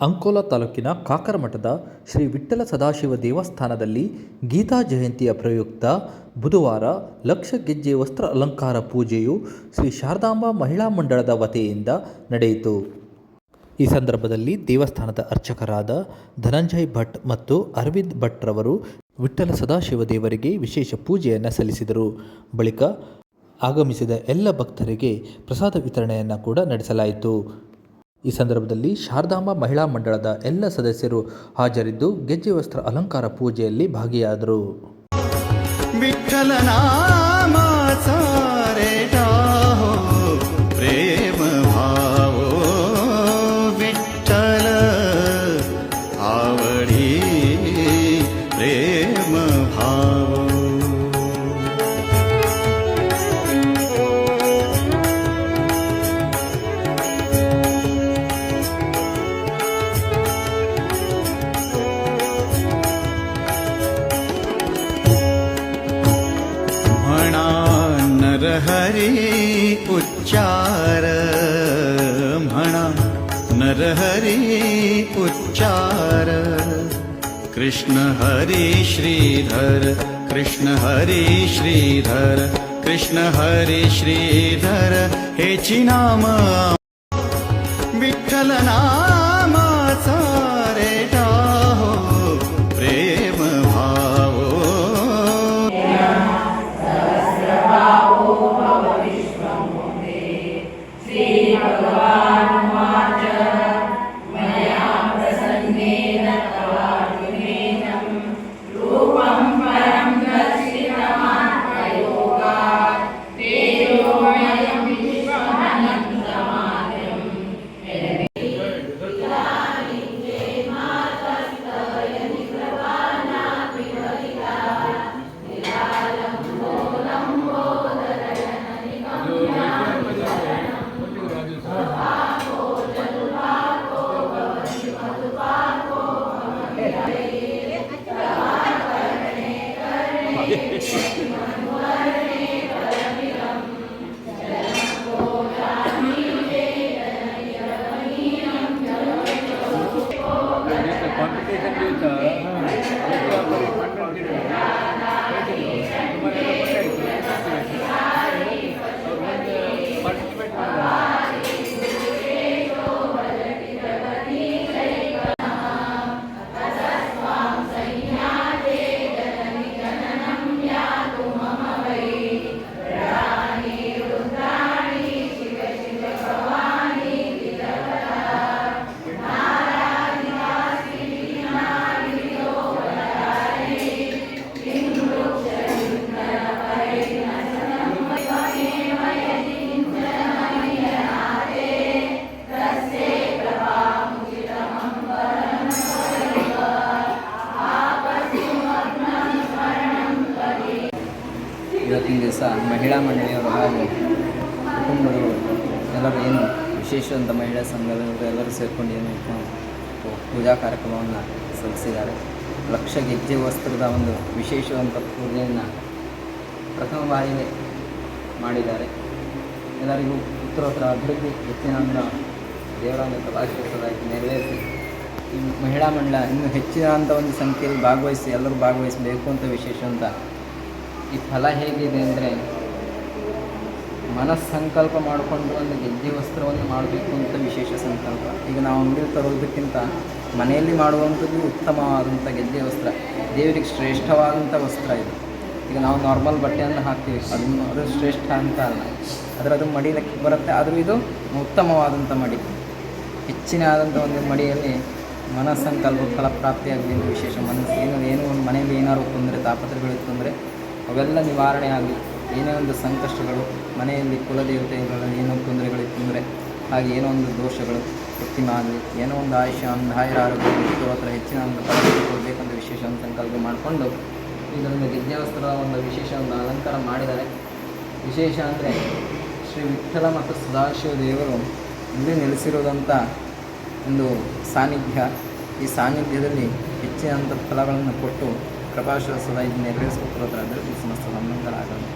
ಅಂಕೋಲಾ ತಾಲೂಕಿನ ಕಾಕರಮಠದ ಶ್ರೀ ವಿಠ್ಠಲ ಸದಾಶಿವ ದೇವಸ್ಥಾನದಲ್ಲಿ ಗೀತಾ ಜಯಂತಿಯ ಪ್ರಯುಕ್ತ ಬುಧವಾರ ಲಕ್ಷ ಗೆಜ್ಜೆ ವಸ್ತ್ರ ಅಲಂಕಾರ ಪೂಜೆಯು ಶ್ರೀ ಶಾರದಾಂಬಾ ಮಹಿಳಾ ಮಂಡಳದ ವತಿಯಿಂದ ನಡೆಯಿತು. ಈ ಸಂದರ್ಭದಲ್ಲಿ ದೇವಸ್ಥಾನದ ಅರ್ಚಕರಾದ ಧನಂಜಯ್ ಭಟ್ ಮತ್ತು ಅರವಿಂದ್ ಭಟ್ ರವರು ವಿಠ್ಠಲ ಸದಾಶಿವ ದೇವರಿಗೆ ವಿಶೇಷ ಪೂಜೆಯನ್ನು ಸಲ್ಲಿಸಿದರು. ಬಳಿಕ ಆಗಮಿಸಿದ ಎಲ್ಲ ಭಕ್ತರಿಗೆ ಪ್ರಸಾದ ವಿತರಣೆಯನ್ನು ಕೂಡ ನಡೆಸಲಾಯಿತು. ಈ ಸಂದರ್ಭದಲ್ಲಿ ಶಾರದಾಂಬಾ ಮಹಿಳಾ ಮಂಡಳದ ಎಲ್ಲ ಸದಸ್ಯರು ಹಾಜರಿದ್ದು ಗೆಜ್ಜೆ ವಸ್ತ್ರ ಅಲಂಕಾರ ಪೂಜೆಯಲ್ಲಿ ಭಾಗಿಯಾದರು. हरि उच्चार म्हणा नरहरि उच्चार कृष्ण हरि श्रीधर कृष्ण हरि श्रीधर कृष्ण हरि श्रीधर हेची नाम विठ्ठल नामाचा रे हो प्रेम भावो ಇವತ್ತಿನ ದಿವಸ ಮಹಿಳಾ ಮಂಡಳಿಯವರು ಹಾಗೂ ಕುಟುಂಬದವರು ಎಲ್ಲರೂ ಏನು ವಿಶೇಷವಂತ ಮಹಿಳಾ ಸಂಘದವರು ಎಲ್ಲರೂ ಸೇರಿಕೊಂಡು ಏನು ಪೂಜಾ ಕಾರ್ಯಕ್ರಮವನ್ನು ಸಲ್ಲಿಸಿದ್ದಾರೆ. ಲಕ್ಷ ಗೆಜ್ಜೆ ವಸ್ತ್ರದ ಒಂದು ವಿಶೇಷವಂತ ಪೂಜೆಯನ್ನು ಪ್ರಥಮ ಬಾರಿಗೆ ಮಾಡಿದ್ದಾರೆ. ಎಲ್ಲರಿಗೂ ಉತ್ತರೋತ್ತರ ಅಭಿವೃದ್ಧಿ ಹೆಚ್ಚಿನ ದೇವರ ಸದಾಶಿವದಾಗಿ ನೆರವೇರಿಸಿ ಈ ಮಹಿಳಾ ಮಂಡಳ ಇನ್ನೂ ಹೆಚ್ಚಿನ ಒಂದು ಸಂಖ್ಯೆಯಲ್ಲಿ ಭಾಗವಹಿಸಿ ಎಲ್ಲರೂ ಭಾಗವಹಿಸಬೇಕು ಅಂತ ವಿಶೇಷವಂತ. ಈ ಫಲ ಹೇಗಿದೆ ಅಂದರೆ ಮನಸ್ಸಂಕಲ್ಪ ಮಾಡಿಕೊಂಡು ಒಂದು ಗೆಜ್ಜೆ ವಸ್ತ್ರವನ್ನು ಮಾಡಬೇಕು ಅಂತ ವಿಶೇಷ ಸಂಕಲ್ಪ. ಈಗ ನಾವು ಅಂಗಡಿಯಲ್ಲಿ ತರೋದಕ್ಕಿಂತ ಮನೆಯಲ್ಲಿ ಮಾಡುವಂಥದ್ದು ಉತ್ತಮವಾದಂಥ ಗೆಜ್ಜೆ ವಸ್ತ್ರ, ದೇವರಿಗೆ ಶ್ರೇಷ್ಠವಾದಂಥ ವಸ್ತ್ರ ಇದು. ಈಗ ನಾವು ನಾರ್ಮಲ್ ಬಟ್ಟೆಯನ್ನು ಹಾಕ್ತೀವಿ, ಅದು ಶ್ರೇಷ್ಠ ಅಂತ ಅಲ್ಲ, ಅದು ಮಡಿಲಿಕ್ಕೆ ಬರುತ್ತೆ. ಆದರೂ ಇದು ಉತ್ತಮವಾದಂಥ ಮಡಿ, ಹೆಚ್ಚಿನ ಆದಂಥ ಒಂದು ಮಡಿಯಲ್ಲಿ ಮನಸ್ಸಂಕಲ್ಪ ಫಲಪ್ರಾಪ್ತಿಯಾಗಲಿ ಎಂದು ವಿಶೇಷ. ಮನಸ್ಸು ಏನೋ ಒಂದು ಮನೆಯಲ್ಲಿ ಏನಾದ್ರು ತೊಂದರೆ ತಾಪತ್ರಗಳಿತ್ತು ಅಂದರೆ ಅವೆಲ್ಲ ನಿವಾರಣೆ ಆಗಲಿ. ಏನೇ ಒಂದು ಸಂಕಷ್ಟಗಳು ಮನೆಯಲ್ಲಿ ಕುಲದೇವತೆಗಳ ಏನೋ ತೊಂದರೆಗಳಿತ್ತು ಅಂದರೆ ಹಾಗೆ ಏನೋ ಒಂದು ದೋಷಗಳು ಉತ್ತಮ ಆಗಲಿ, ಏನೋ ಒಂದು ಆಯುರ ಆರೋಗ್ಯ ಹತ್ರ ಹೆಚ್ಚಿನ ಒಂದು ಫಲವನ್ನು ಕೊಡಬೇಕಂತ ವಿಶೇಷ ಒಂದು ಸಂಕಲ್ಪ ಮಾಡಿಕೊಂಡು ಇದರಿಂದ ಗೆಜ್ಜೆ ವಸ್ತ್ರದ ಒಂದು ವಿಶೇಷ ಒಂದು ಅಲಂಕಾರ ಮಾಡಿದ್ದಾರೆ. ವಿಶೇಷ ಅಂದರೆ ಶ್ರೀ ವಿಠ್ಠಲ ಮತ್ತು ಸದಾಶಿವ ದೇವರು ಇಲ್ಲಿ ನೆಲೆಸಿರೋದಂಥ ಒಂದು ಸಾನ್ನಿಧ್ಯ. ಈ ಸಾನ್ನಿಧ್ಯದಲ್ಲಿ ಹೆಚ್ಚಿನಂಥ ಫಲಗಳನ್ನು ಕೊಟ್ಟು ಕೃಪಾಶ್ವಾಸದ ಇದು ನೆರವೇರಿಸಿಕೊಟ್ಟಿರೋದ್ರಾದರೆ ಈ ಸಮಸ್ತ ಸಂಬಂಧಗಳಾಗಲ್ಲ.